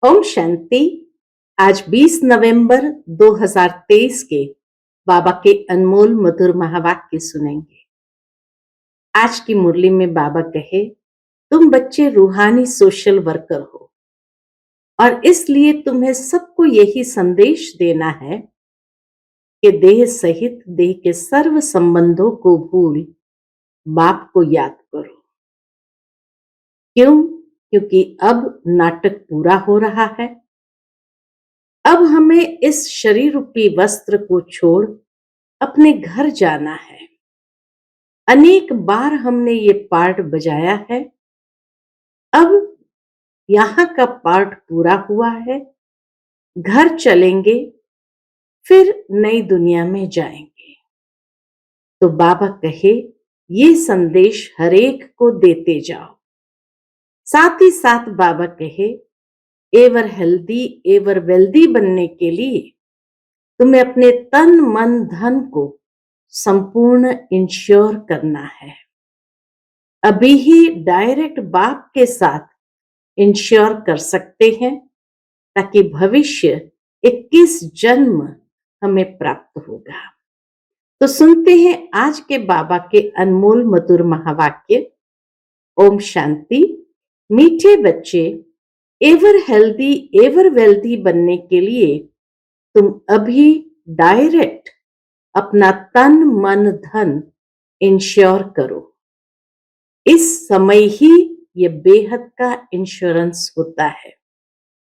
ओम शांति। आज 20 नवंबर 2023 के बाबा के अनमोल मधुर महावाक्य सुनेंगे। आज की मुरली में बाबा कहे, तुम बच्चे रूहानी सोशल वर्कर हो और इसलिए तुम्हें सबको यही संदेश देना है कि देह सहित देह के सर्व संबंधों को भूल बाप को याद करो। क्यों? क्योंकि अब नाटक पूरा हो रहा है। अब हमें इस शरीर रूपी वस्त्र को छोड़ अपने घर जाना है। अनेक बार हमने ये पार्ट बजाया है। अब यहाँ का पार्ट पूरा हुआ है। घर चलेंगे, फिर नई दुनिया में जाएंगे। तो बाबा कहे, ये संदेश हरेक को देते जाओ। साथ ही साथ बाबा कहे, एवर हेल्दी एवर वेल्दी बनने के लिए तुम्हें अपने तन मन धन को संपूर्ण इंश्योर करना है। अभी ही डायरेक्ट बाप के साथ इंश्योर कर सकते हैं, ताकि भविष्य 21 जन्म हमें प्राप्त होगा। तो सुनते हैं आज के बाबा के अनमोल मधुर महावाक्य। ओम शांति। मीठे बच्चे, एवर हेल्दी एवर वेल्दी बनने के लिए तुम अभी डायरेक्ट अपना तन मन धन इंश्योर करो। इस समय ही ये बेहद का इंश्योरेंस होता है।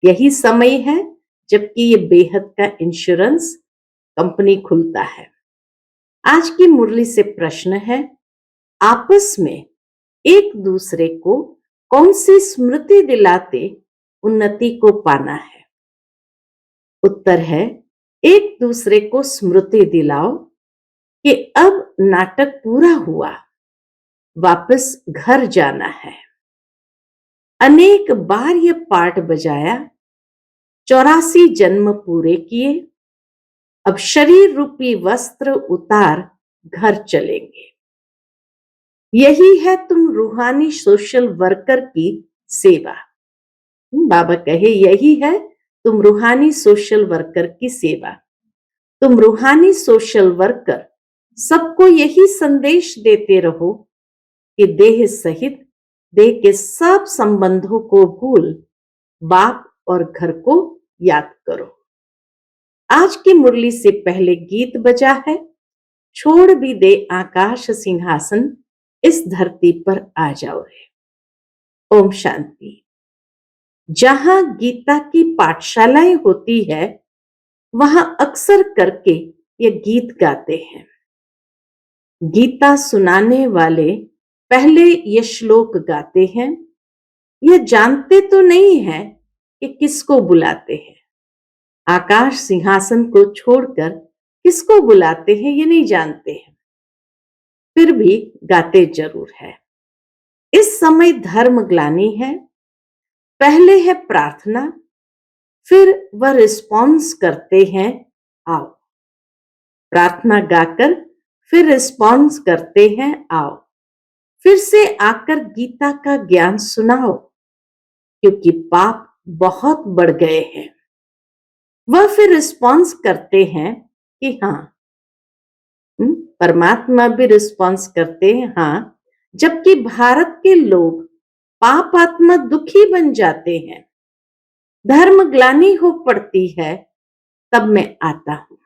यही समय है जबकि ये बेहद का इंश्योरेंस कंपनी खुलता है। आज की मुरली से प्रश्न है, आपस में एक दूसरे को कौन सी स्मृति दिलाते उन्नति को पाना है? उत्तर है, एक दूसरे को स्मृति दिलाओ कि अब नाटक पूरा हुआ, वापस घर जाना है। अनेक बार ये पार्ट बजाया, 84 जन्म पूरे किए। अब शरीर रूपी वस्त्र उतार घर चलेंगे। यही है तुम रूहानी सोशल वर्कर की सेवा। बाबा कहे, यही है तुम रूहानी सोशल वर्कर की सेवा। तुम रूहानी सोशल वर्कर सबको यही संदेश देते रहो कि देह सहित देह के सब संबंधों को भूल बाप और घर को याद करो। आज की मुरली से पहले गीत बजा है, छोड़ भी दे आकाश सिंहासन, इस धरती पर आ जाओ रे। ओम शांति। जहां गीता की पाठशालाएं होती है, वहां अक्सर करके ये गीत गाते हैं। गीता सुनाने वाले पहले ये श्लोक गाते हैं। ये जानते तो नहीं है कि किसको बुलाते हैं। आकाश सिंहासन को छोड़कर किसको बुलाते हैं ये नहीं जानते हैं, फिर भी गाते जरूर है। इस समय धर्म ग्लानि है। पहले है प्रार्थना, फिर वह रिस्पॉन्स करते हैं, आओ। प्रार्थना गाकर फिर रिस्पॉन्स करते हैं, आओ। फिर से आकर गीता का ज्ञान सुनाओ, क्योंकि पाप बहुत बढ़ गए हैं। वह फिर रिस्पॉन्स करते हैं कि हाँ। परमात्मा भी रिस्पॉन्स करते हैं, हाँ। जबकि भारत के लोग पाप आत्मा दुखी बन जाते हैं, धर्म ग्लानि हो पड़ती है, तब मैं आता हूं।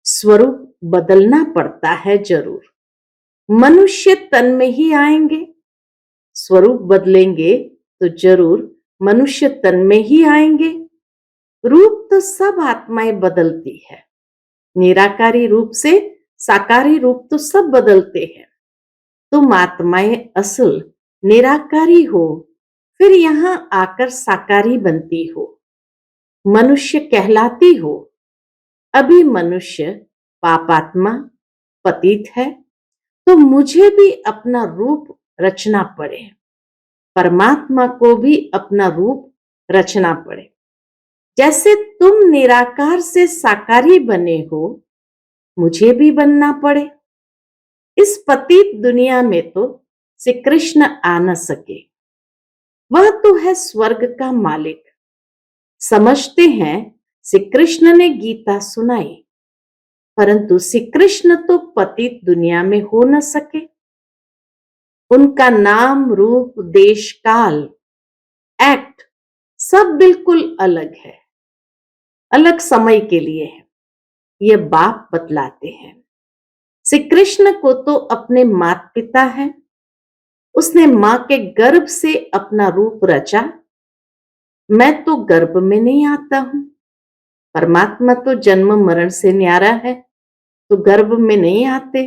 स्वरूप बदलना पड़ता है जरूर। मनुष्य तन में ही आएंगे। स्वरूप बदलेंगे तो जरूर मनुष्य तन में ही आएंगे। रूप तो सब आत्माएं बदलती है। निराकारी रूप से साकारी रूप तो सब बदलते हैं। तुम आत्माएं असल निराकारी हो, फिर यहां आकर साकारी बनती हो, मनुष्य कहलाती हो। अभी मनुष्य पापात्मा पतित है, तो मुझे भी अपना रूप रचना पड़े, परमात्मा को भी अपना रूप रचना पड़े। जैसे तुम निराकार से साकारी बने हो, मुझे भी बनना पड़े। इस पतित दुनिया में तो श्री कृष्ण आ न सके। वह तो है स्वर्ग का मालिक। समझते हैं श्री कृष्ण ने गीता सुनाई, परंतु श्री कृष्ण तो पतित दुनिया में हो न सके। उनका नाम, रूप, देश, काल, एक्ट सब बिल्कुल अलग है, अलग समय के लिए है। ये बाप बतलाते हैं। श्री कृष्ण को तो अपने माता पिता है, उसने मां के गर्भ से अपना रूप रचा। मैं तो गर्भ में नहीं आता हूं। परमात्मा तो जन्म मरण से न्यारा है, तो गर्भ में नहीं आते।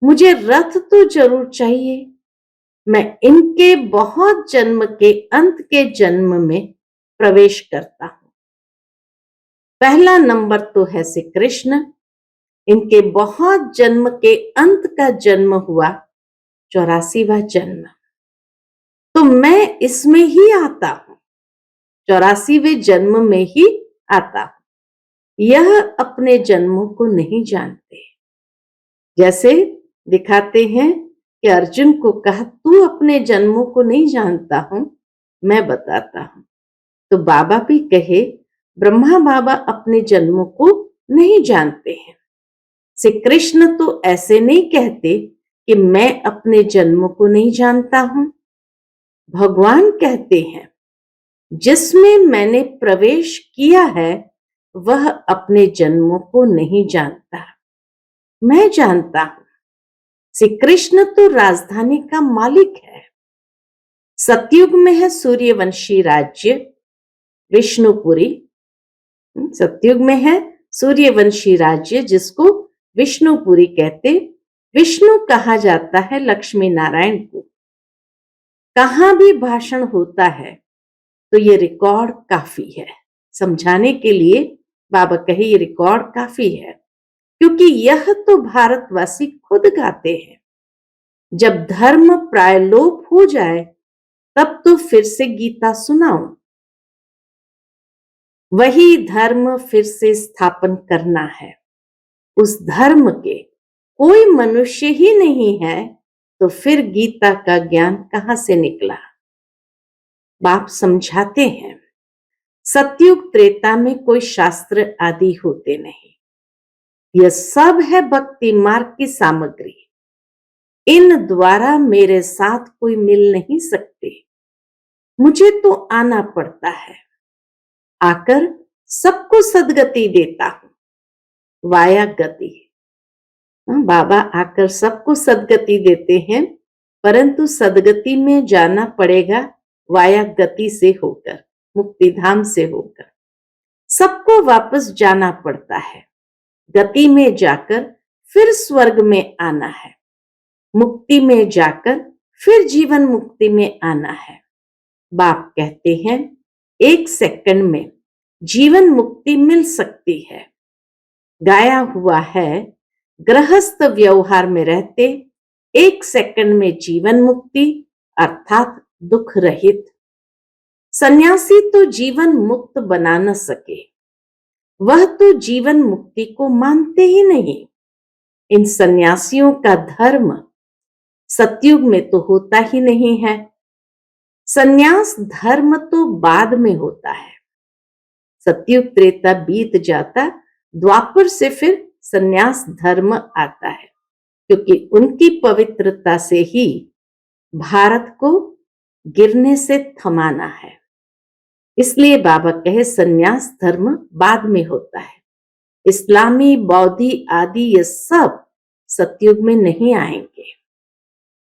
मुझे रथ तो जरूर चाहिए। मैं इनके बहुत जन्म के अंत के जन्म में प्रवेश करता हूं। पहला नंबर तो है श्री कृष्ण। इनके बहुत जन्म के अंत का जन्म हुआ 84वां जन्म, तो मैं इसमें ही आता हूं, 84वें जन्म में ही आता हूं। यह अपने जन्मों को नहीं जानते। जैसे दिखाते हैं कि अर्जुन को कहा, तू अपने जन्मों को नहीं जानता हूं, मैं बताता हूं। तो बाबा भी कहे, ब्रह्मा बाबा अपने जन्मों को नहीं जानते हैं। श्री कृष्ण तो ऐसे नहीं कहते कि मैं अपने जन्मों को नहीं जानता हूं। भगवान कहते हैं, जिसमें मैंने प्रवेश किया है वह अपने जन्मों को नहीं जानता, मैं जानता हूं। श्री कृष्ण तो राजधानी का मालिक है। सतयुग में है सूर्यवंशी राज्य विष्णुपुरी। सतयुग में है सूर्यवंशी राज्य, जिसको विष्णुपुरी कहते। विष्णु कहा जाता है लक्ष्मी नारायण को। कहां भी भाषण होता है तो ये रिकॉर्ड काफी है समझाने के लिए। बाबा कहे ये रिकॉर्ड काफी है, क्योंकि यह तो भारतवासी खुद गाते हैं। जब धर्म प्रायलोप हो जाए तब तो फिर से गीता सुनाओ। वही धर्म फिर से स्थापन करना है। उस धर्म के कोई मनुष्य ही नहीं है, तो फिर गीता का ज्ञान कहां से निकला। बाप समझाते हैं, सतयुग त्रेता में कोई शास्त्र आदि होते नहीं। यह सब है भक्ति मार्ग की सामग्री। इन द्वारा मेरे साथ कोई मिल नहीं सकते। मुझे तो आना पड़ता है, आकर सबको सदगति देता हूं। वाया गति, बाबा आकर सबको सदगति देते हैं, परंतु सदगति में जाना पड़ेगा वाया गति से होकर, मुक्ति धाम से होकर। सबको वापस जाना पड़ता है। गति में जाकर फिर स्वर्ग में आना है, मुक्ति में जाकर फिर जीवन मुक्ति में आना है। बाप कहते हैं, 1 सेकंड में जीवन मुक्ति मिल सकती है। गाया हुआ है, गृहस्थ व्यवहार में रहते 1 सेकंड में जीवन मुक्ति अर्थात दुख रहित। सन्यासी तो जीवन मुक्त बना न सके, वह तो जीवन मुक्ति को मानते ही नहीं। इन सन्यासियों का धर्म सतयुग में तो होता ही नहीं है। सन्यास धर्म तो बाद में होता है। सतयुग त्रेता बीत जाता, द्वापर से फिर सन्यास धर्म आता है, क्योंकि उनकी पवित्रता से ही भारत को गिरने से थमाना है। इसलिए बाबा कहे सन्यास धर्म बाद में होता है। इस्लामी, बौद्धी आदि ये सब सतयुग में नहीं आएंगे।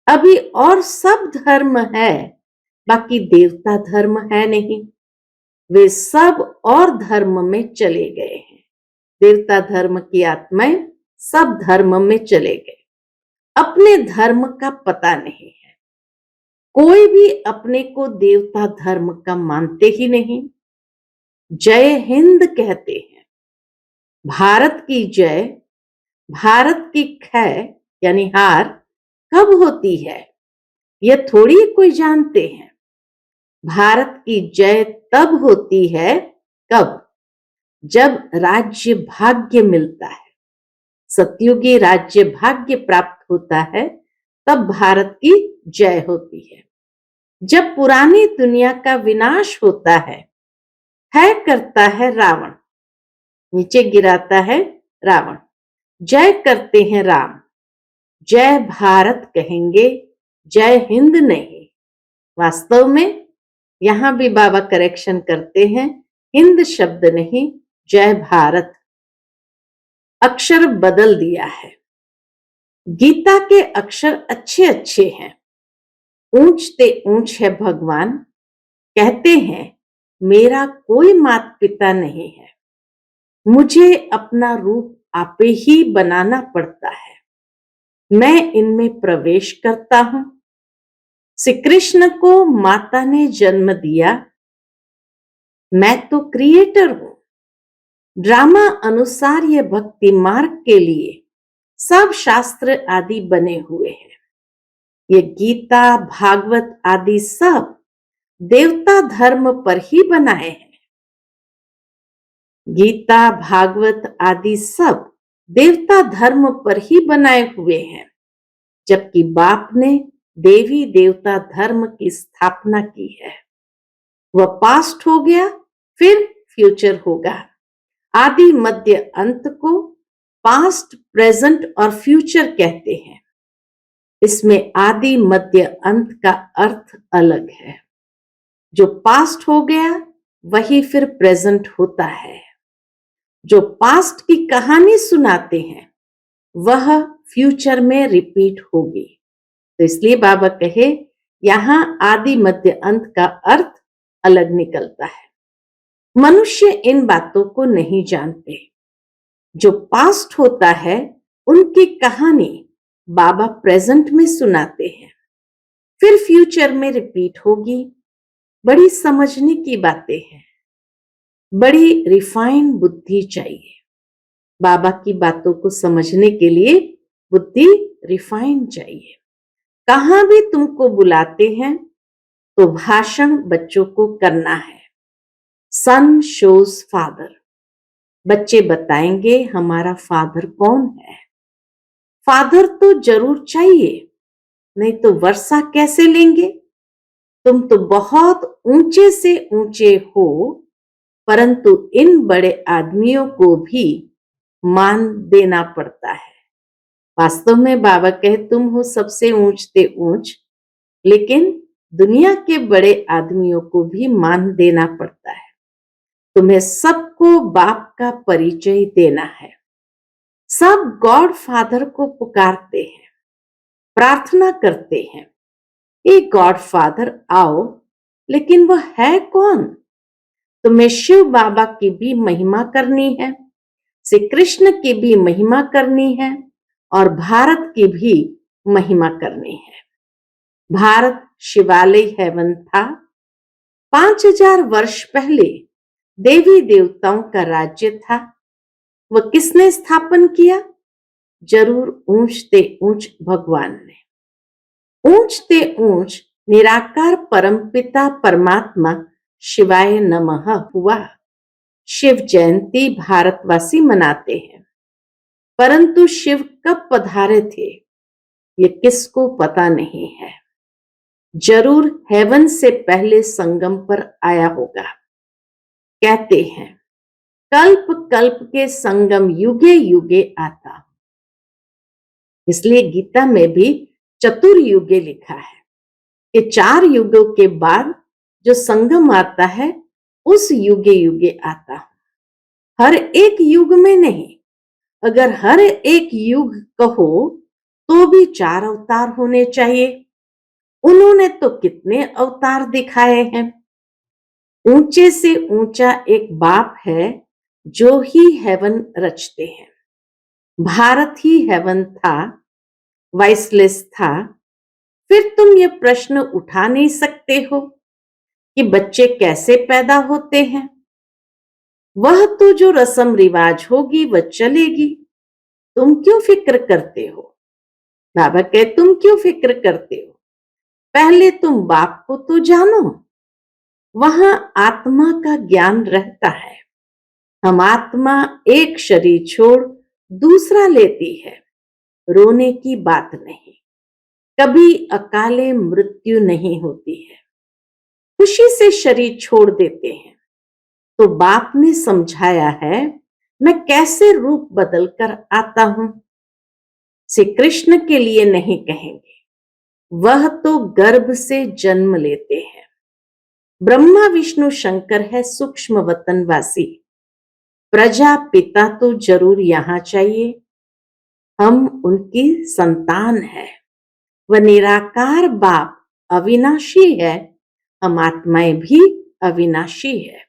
अभी और सब धर्म है, बाकी देवता धर्म है नहीं। वे सब और धर्म में चले गए हैं। देवता धर्म की आत्माएं सब धर्म में चले गए। अपने धर्म का पता नहीं है। कोई भी अपने को देवता धर्म का मानते ही नहीं। जय हिंद कहते हैं, भारत की जय, भारत की क्षय यानी हार कब होती है यह थोड़ी कोई जानते हैं। भारत की जय तब होती है कब, जब राज्य भाग्य मिलता है। सतयुगी राज्य भाग्य प्राप्त होता है, तब भारत की जय होती है। जब पुरानी दुनिया का विनाश होता है है करता है रावण, नीचे गिराता है रावण। जय करते हैं राम, जय भारत कहेंगे, जय हिंद नहीं। वास्तव में यहां भी बाबा करेक्शन करते हैं, हिंद शब्द नहीं, जय भारत। अक्षर बदल दिया है। गीता के अक्षर अच्छे अच्छे हैं, ऊंचते ऊंच है भगवान। कहते हैं मेरा कोई माता पिता नहीं है, मुझे अपना रूप आपे ही बनाना पड़ता है। मैं इनमें प्रवेश करता हूं। श्री कृष्ण को माता ने जन्म दिया, मैं तो क्रिएटर हूं। ड्रामा अनुसार ये भक्ति मार्ग के लिए सब शास्त्र आदि बने हुए हैं। ये गीता भागवत आदि सब देवता धर्म पर ही बनाए हैं। गीता भागवत आदि सब देवता धर्म पर ही बनाए हुए हैं, जबकि बाप ने देवी देवता धर्म की स्थापना की है। वह पास्ट हो गया, फिर फ्यूचर होगा। आदि मध्य अंत को पास्ट प्रेजेंट और फ्यूचर कहते हैं। इसमें आदि मध्य अंत का अर्थ अलग है। जो पास्ट हो गया वही फिर प्रेजेंट होता है। जो पास्ट की कहानी सुनाते हैं वह फ्यूचर में रिपीट होगी। तो इसलिए बाबा कहे यहां आदि मध्य अंत का अर्थ अलग निकलता है। मनुष्य इन बातों को नहीं जानते। जो पास्ट होता है उनकी कहानी बाबा प्रेजेंट में सुनाते हैं, फिर फ्यूचर में रिपीट होगी। बड़ी समझने की बातें हैं, बड़ी रिफाइन बुद्धि चाहिए। बाबा की बातों को समझने के लिए बुद्धि रिफाइन चाहिए। कहां भी तुमको बुलाते हैं तो भाषण बच्चों को करना है। सन शोज फादर, बच्चे बताएंगे हमारा फादर कौन है। फादर तो जरूर चाहिए, नहीं तो वर्षा कैसे लेंगे। तुम तो बहुत ऊंचे से ऊंचे हो, परंतु इन बड़े आदमियों को भी मान देना पड़ता है। वास्तव में बाबा कहे तुम हो सबसे ऊंचते ऊंच, लेकिन दुनिया के बड़े आदमियों को भी मान देना पड़ता है। तुम्हें सबको बाप का परिचय देना है। सब गॉड फादर को पुकारते हैं, प्रार्थना करते हैं, ए गॉड फादर आओ, लेकिन वह है कौन। तुम्हें शिव बाबा की भी महिमा करनी है, श्री कृष्ण की भी महिमा करनी है, और भारत की भी महिमा करनी है। भारत शिवालय हेवन था। 5000 वर्ष पहले देवी देवताओं का राज्य था। वह किसने स्थापन किया? जरूर ऊंचते ऊंच भगवान ने। ऊंचते ऊंच निराकार परमपिता परमात्मा शिवाय नमः हुआ। शिव जयंती भारतवासी मनाते हैं, परंतु शिव कब पधारे थे ये किसको पता नहीं है। जरूर हेवन से पहले संगम पर आया होगा। कहते हैं कल्प कल्प के संगम युगे युगे आता। इसलिए गीता में भी चतुर्युगे लिखा है कि 4 युगों के बाद जो संगम आता है उस युगे युगे आता। हर एक युग में नहीं, अगर हर एक युग कहो तो भी 4 अवतार होने चाहिए। उन्होंने तो कितने अवतार दिखाए हैं। ऊंचे से ऊंचा एक बाप है जो ही हेवन रचते हैं। भारत ही हेवन था, वाइसलेस था। फिर तुम ये प्रश्न उठा नहीं सकते हो कि बच्चे कैसे पैदा होते हैं। वह तो जो रस्म रिवाज होगी वह चलेगी, तुम क्यों फिक्र करते हो। बाबा कहे तुम क्यों फिक्र करते हो, पहले तुम बाप को तो जानो। वहां आत्मा का ज्ञान रहता है। हम आत्मा एक शरीर छोड़ दूसरा लेती है। रोने की बात नहीं, कभी अकाले मृत्यु नहीं होती है। खुशी से शरीर छोड़ देते हैं। तो बाप ने समझाया है, मैं कैसे रूप बदलकर आता हूं। श्री कृष्ण के लिए नहीं कहेंगे, वह तो गर्भ से जन्म लेते हैं। ब्रह्मा विष्णु शंकर है सूक्ष्म वतनवासी, प्रजा पिता तो जरूर यहां चाहिए। हम उनकी संतान है। वह निराकार बाप अविनाशी है, हम आत्माएं भी अविनाशी है,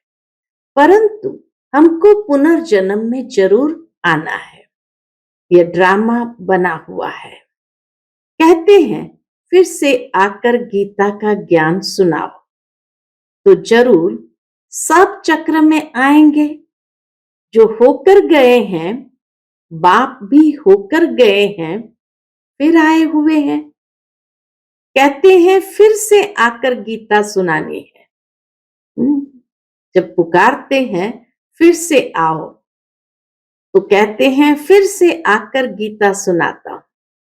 परंतु हमको पुनर्जन्म में जरूर आना है। यह ड्रामा बना हुआ है। कहते हैं फिर से आकर गीता का ज्ञान सुनाओ, तो जरूर सब चक्र में आएंगे। जो होकर गए हैं, बाप भी होकर गए हैं, फिर आए हुए हैं। कहते हैं फिर से आकर गीता सुनानी है। जब पुकारते हैं फिर से आओ, तो कहते हैं फिर से आकर गीता सुनाता हूं।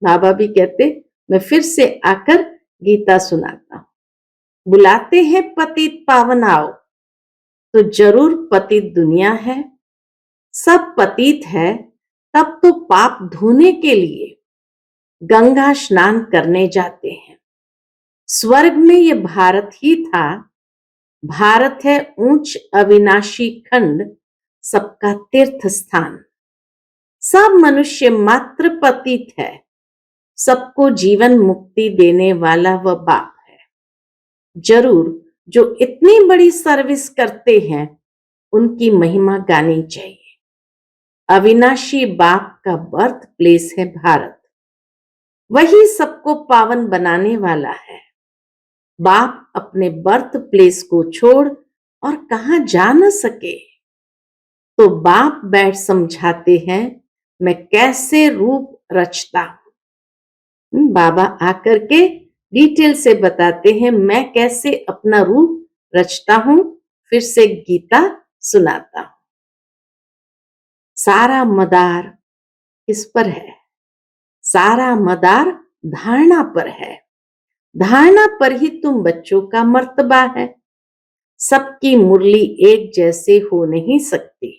बाबा भी कहते मैं फिर से आकर गीता सुनाता हूं। बुलाते हैं पतित पावन आओ, तो जरूर पतित दुनिया है। सब पतित है, तब तो पाप धोने के लिए गंगा स्नान करने जाते हैं। स्वर्ग में ये भारत ही था। भारत है ऊंच अविनाशी खंड, सबका तीर्थ स्थान। सब मनुष्य मात्र पतित है, सबको जीवन मुक्ति देने वाला वह बाप है। जरूर जो इतनी बड़ी सर्विस करते हैं, उनकी महिमा गानी चाहिए। अविनाशी बाप का बर्थ प्लेस है भारत, वही सबको पावन बनाने वाला है। बाप अपने बर्थ प्लेस को छोड़ और कहां जा न सके, तो बाप बैठ समझाते हैं मैं कैसे रूप रचता हूं। बाबा आकर के डिटेल से बताते हैं मैं कैसे अपना रूप रचता हूं। फिर से गीता सुनाता हूं। सारा मदार किस पर है? सारा मदार धारणा पर है। धारणा पर ही तुम बच्चों का मर्तबा है। सबकी मुरली एक जैसे हो नहीं सकती,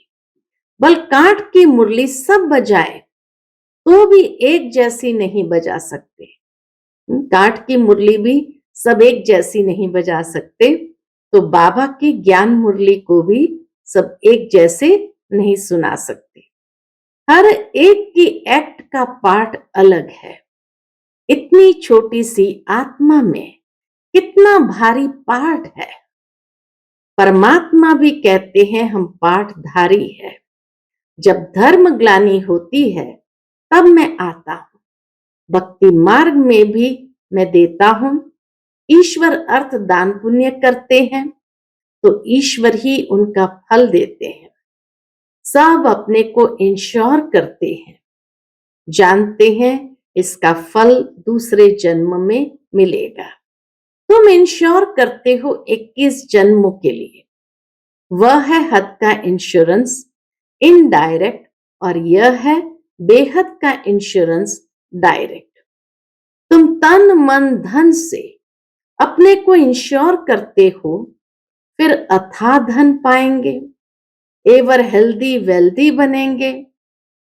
बल कांठ की मुरली सब बजाए तो भी एक जैसी नहीं बजा सकते। कांठ की मुरली भी सब एक जैसी नहीं बजा सकते, तो बाबा की ज्ञान मुरली को भी सब एक जैसे नहीं सुना सकते। हर एक की एक्ट का पार्ट अलग है। इतनी छोटी सी आत्मा में कितना भारी पार्ट है। परमात्मा भी कहते हैं हम पाठधारी है। जब धर्म ग्लानि होती है, तब मैं आता हूं। भक्ति मार्ग में भी मैं देता हूं। ईश्वर अर्थ दान पुण्य करते हैं, तो ईश्वर ही उनका फल देते हैं। सब अपने को इंश्योर करते हैं, जानते हैं इसका फल दूसरे जन्म में मिलेगा। तुम इंश्योर करते हो 21 जन्मों के लिए। वह है हद का इंश्योरेंस इनडायरेक्ट, और यह है बेहद का इंश्योरेंस डायरेक्ट। तुम तन मन धन से अपने को इंश्योर करते हो, फिर अथाह धन पाएंगे, एवर हेल्दी वेल्दी बनेंगे।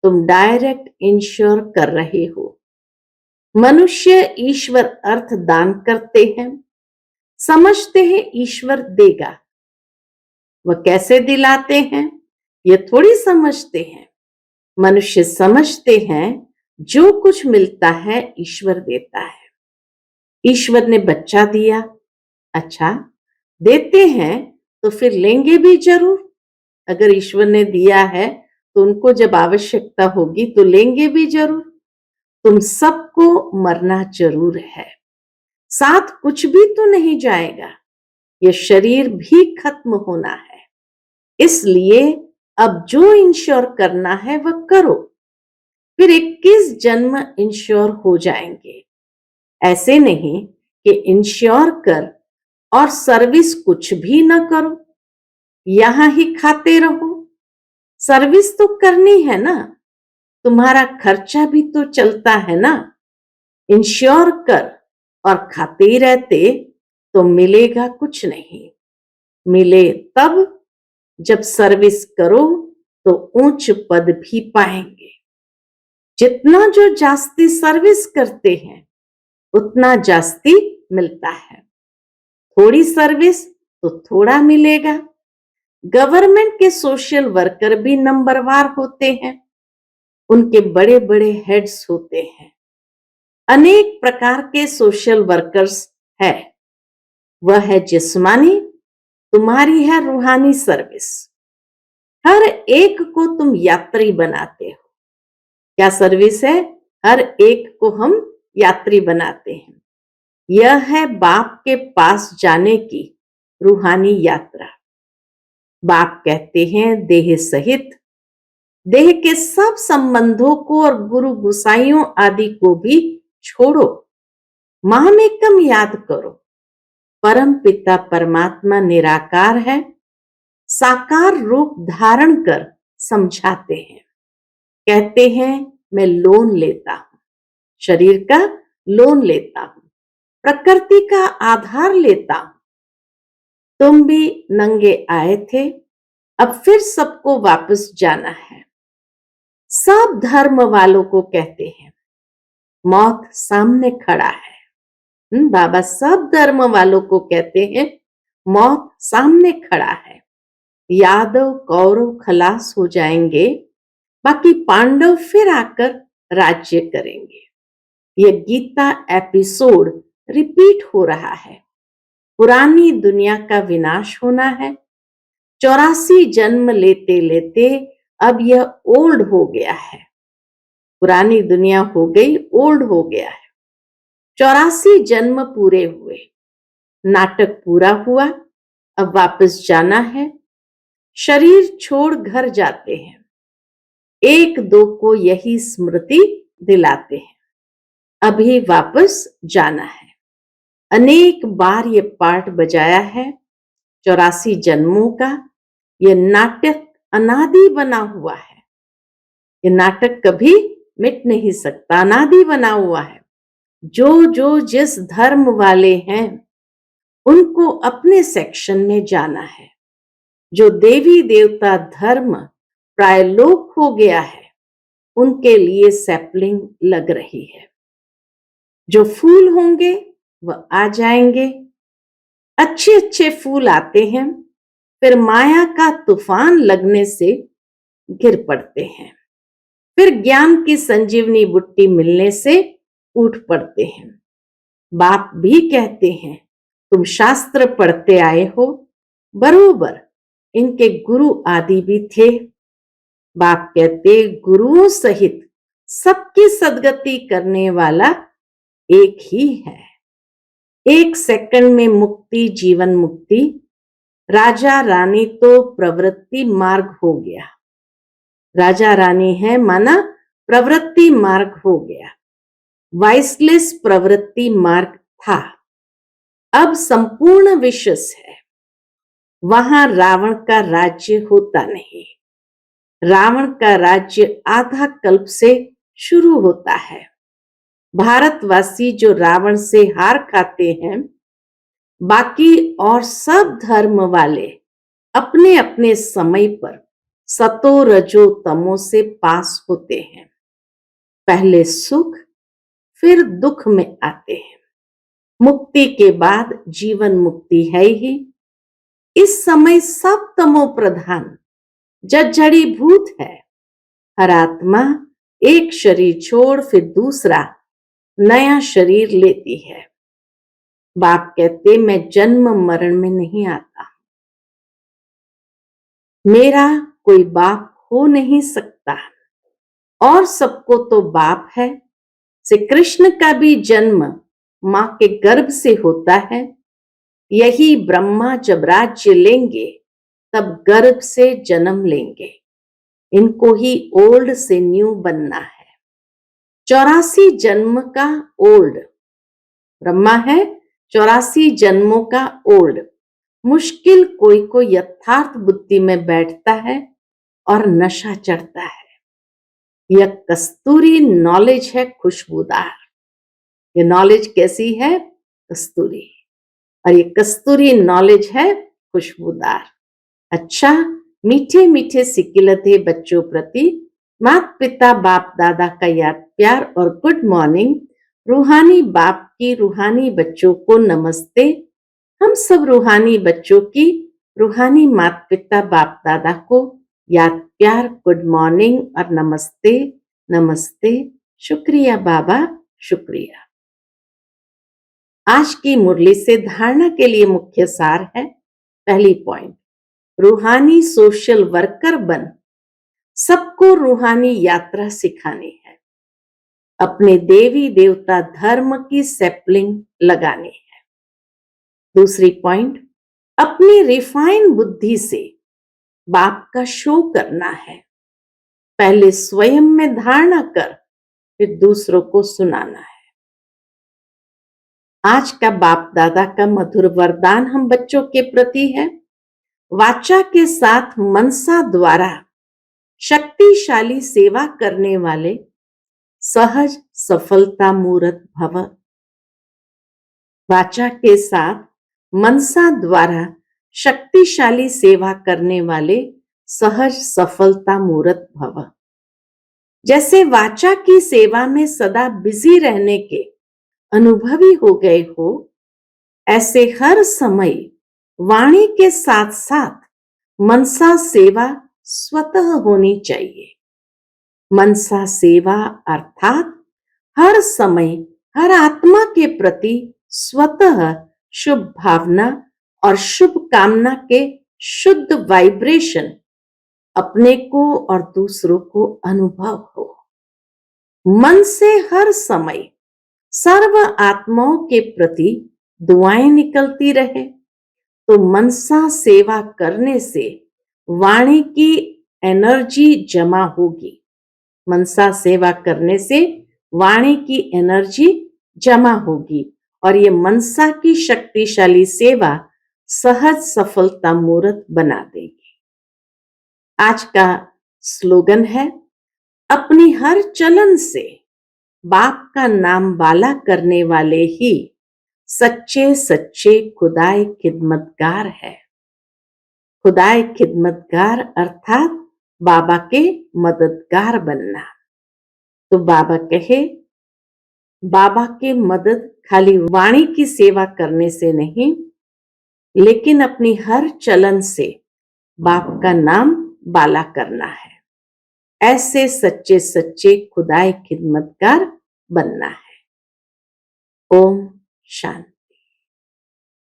तुम डायरेक्ट इंश्योर कर रहे हो। मनुष्य ईश्वर अर्थ दान करते हैं, समझते हैं ईश्वर देगा। वह कैसे दिलाते हैं ये थोड़ी समझते हैं। मनुष्य समझते हैं जो कुछ मिलता है ईश्वर देता है। ईश्वर ने बच्चा दिया, अच्छा देते हैं तो फिर लेंगे भी जरूर। अगर ईश्वर ने दिया है तो उनको जब आवश्यकता होगी तो लेंगे भी जरूर। तुम सबको मरना जरूर है, साथ कुछ भी तो नहीं जाएगा। यह शरीर भी खत्म होना है, इसलिए अब जो इंश्योर करना है वह करो, फिर 21 जन्म इंश्योर हो जाएंगे। ऐसे नहीं कि इंश्योर कर और सर्विस कुछ भी ना करो, यहां ही खाते रहो। सर्विस तो करनी है ना, तुम्हारा खर्चा भी तो चलता है ना। इंश्योर कर और खाते ही रहते तो मिलेगा कुछ नहीं। मिले तब जब सर्विस करो तो ऊंच पद भी पाएंगे। जितना जो जास्ती सर्विस करते हैं उतना जास्ती मिलता है। थोड़ी सर्विस तो थोड़ा मिलेगा। गवर्नमेंट के सोशल वर्कर भी नंबरवार होते हैं। उनके बड़े बड़े हेड्स होते हैं। अनेक प्रकार के सोशल वर्कर्स है। वह है जिस्मानी, तुम्हारी है रूहानी सर्विस। हर एक को तुम यात्री बनाते हो। क्या सर्विस है? हर एक को हम यात्री बनाते हैं। यह है बाप के पास जाने की रूहानी यात्रा। बाप कहते हैं देह सहित, देह के सब संबंधों को और गुरु गुसाइयों आदि को भी छोड़ो। महामेकम याद करो। परम पिता परमात्मा निराकार है, साकार रूप धारण कर समझाते हैं। कहते हैं मैं लोन लेता हूं, शरीर का लोन लेता हूं, प्रकृति का आधार लेता हूं। तुम भी नंगे आए थे, अब फिर सबको वापस जाना है। सब धर्म वालों को कहते हैं मौत सामने खड़ा है। बाबा सब धर्म वालों को कहते हैं मौत सामने खड़ा है। यादव कौरव खलास हो जाएंगे, बाकी पांडव फिर आकर राज्य करेंगे। यह गीता एपिसोड रिपीट हो रहा है। पुरानी दुनिया का विनाश होना है। 84 जन्म लेते लेते अब यह ओल्ड हो गया है। पुरानी दुनिया हो गई ओल्ड हो गया है। 84 जन्म पूरे हुए, नाटक पूरा हुआ, अब वापस जाना है। शरीर छोड़ घर जाते हैं। एक दो को यही स्मृति दिलाते हैं, अभी वापस जाना है। अनेक बार ये पाठ बजाया है। 84 जन्मों का ये नाटक अनादि बना हुआ है। ये नाटक कभी मिट नहीं सकता, अनादि बना हुआ है। जो जो जिस धर्म वाले हैं उनको अपने सेक्शन में जाना है। जो देवी देवता धर्म प्रायलोक हो गया है उनके लिए सैपलिंग लग रही है। जो फूल होंगे वह आ जाएंगे। अच्छे अच्छे फूल आते हैं, फिर माया का तूफान लगने से गिर पड़ते हैं। फिर ज्ञान की संजीवनी बुट्टी मिलने से उठ पड़ते हैं। बाप भी कहते हैं तुम शास्त्र पढ़ते आए हो, बरोबर इनके गुरु आदि भी थे। बाप कहते गुरुओं सहित सबकी सदगति करने वाला एक ही है। एक सेकंड में मुक्ति, जीवन मुक्ति। राजा रानी तो प्रवृत्ति मार्ग हो गया। राजा रानी है माना प्रवृत्ति मार्ग हो गया। वाइसलेस प्रवृत्ति मार्ग था, अब संपूर्ण विश्व है। वहां रावण का राज्य होता नहीं। रावण का राज्य आधा कल्प से शुरू होता है। भारतवासी जो रावण से हार खाते हैं, बाकी और सब धर्म वाले अपने अपने समय पर सतो रजो तमो से पास होते हैं। पहले सुख फिर दुख में आते हैं। मुक्ति के बाद जीवन मुक्ति है ही। इस समय सब तमो प्रधान जड़जड़ी भूत है। हर आत्मा एक शरीर छोड़ फिर दूसरा नया शरीर लेती है। बाप कहते मैं जन्म मरण में नहीं आता। मेरा कोई बाप हो नहीं सकता और सबको तो बाप है। श्री कृष्ण का भी जन्म मां के गर्भ से होता है। यही ब्रह्मा जब राज्य लेंगे तब गर्भ से जन्म लेंगे। इनको ही ओल्ड से न्यू बनना है। 84 जन्म का ओल्ड ब्रह्मा है, 84 जन्मों का ओल्ड। मुश्किल कोई को यथार्थ बुद्धि में बैठता है और नशा चढ़ता है। यह कस्तूरी नॉलेज है, खुशबूदार। ये नॉलेज कैसी है? कस्तूरी। और ये कस्तूरी नॉलेज है खुशबूदार। अच्छा, मीठे मीठे सिकिलते बच्चों प्रति माता पिता बाप दादा का याद प्यार और गुड मॉर्निंग। रूहानी बाप की रूहानी बच्चों को नमस्ते। हम सब रूहानी बच्चों की रूहानी माता पिता बाप दादा को याद प्यार गुड मॉर्निंग और नमस्ते नमस्ते। शुक्रिया बाबा, शुक्रिया। आज की मुरली से धारणा के लिए मुख्य सार है। पहली पॉइंट, रूहानी सोशल वर्कर बन सबको रूहानी यात्रा सिखानी है। अपने देवी देवता धर्म की सैपलिंग लगानी है। दूसरी पॉइंट, अपनी रिफाइन बुद्धि से बाप का शो करना है। पहले स्वयं में धारणा कर, फिर दूसरों को सुनाना है। आज का बाप दादा का मधुर वरदान हम बच्चों के प्रति है। वाचा के साथ मनसा द्वारा शक्तिशाली सेवा करने वाले सहज सफलता मूर्त भव। वाचा के साथ मनसा द्वारा शक्तिशाली सेवा करने वाले सहज सफलता मूर्त भव। जैसे वाचा की सेवा में सदा बिजी रहने के अनुभवी हो गए हो, ऐसे हर समय वाणी के साथ साथ मनसा सेवा स्वतः होनी चाहिए। मनसा सेवा अर्थात हर समय हर आत्मा के प्रति स्वतः शुभ भावना और शुभ कामना के शुद्ध वाइब्रेशन अपने को और दूसरों को अनुभव हो। मन से हर समय सर्व आत्माओं के प्रति दुआएं निकलती रहे, तो मनसा सेवा करने से वाणी की एनर्जी जमा होगी। मनसा सेवा करने से वाणी की एनर्जी जमा होगी और ये मनसा की शक्तिशाली सेवा सहज सफलता मूर्त बना देगी। आज का स्लोगन है, अपनी हर चलन से बाप का नाम बाला करने वाले ही सच्चे सच्चे खुदाए खिदमतगार है। खुदाए खिदमतगार अर्थात बाबा के मददगार बनना। तो बाबा कहे, बाबा के मदद खाली वाणी की सेवा करने से नहीं, लेकिन अपनी हर चलन से बाप का नाम बाला करना है। ऐसे सच्चे सच्चे खुदाए खिदमतगार बनना है। ओम शांति।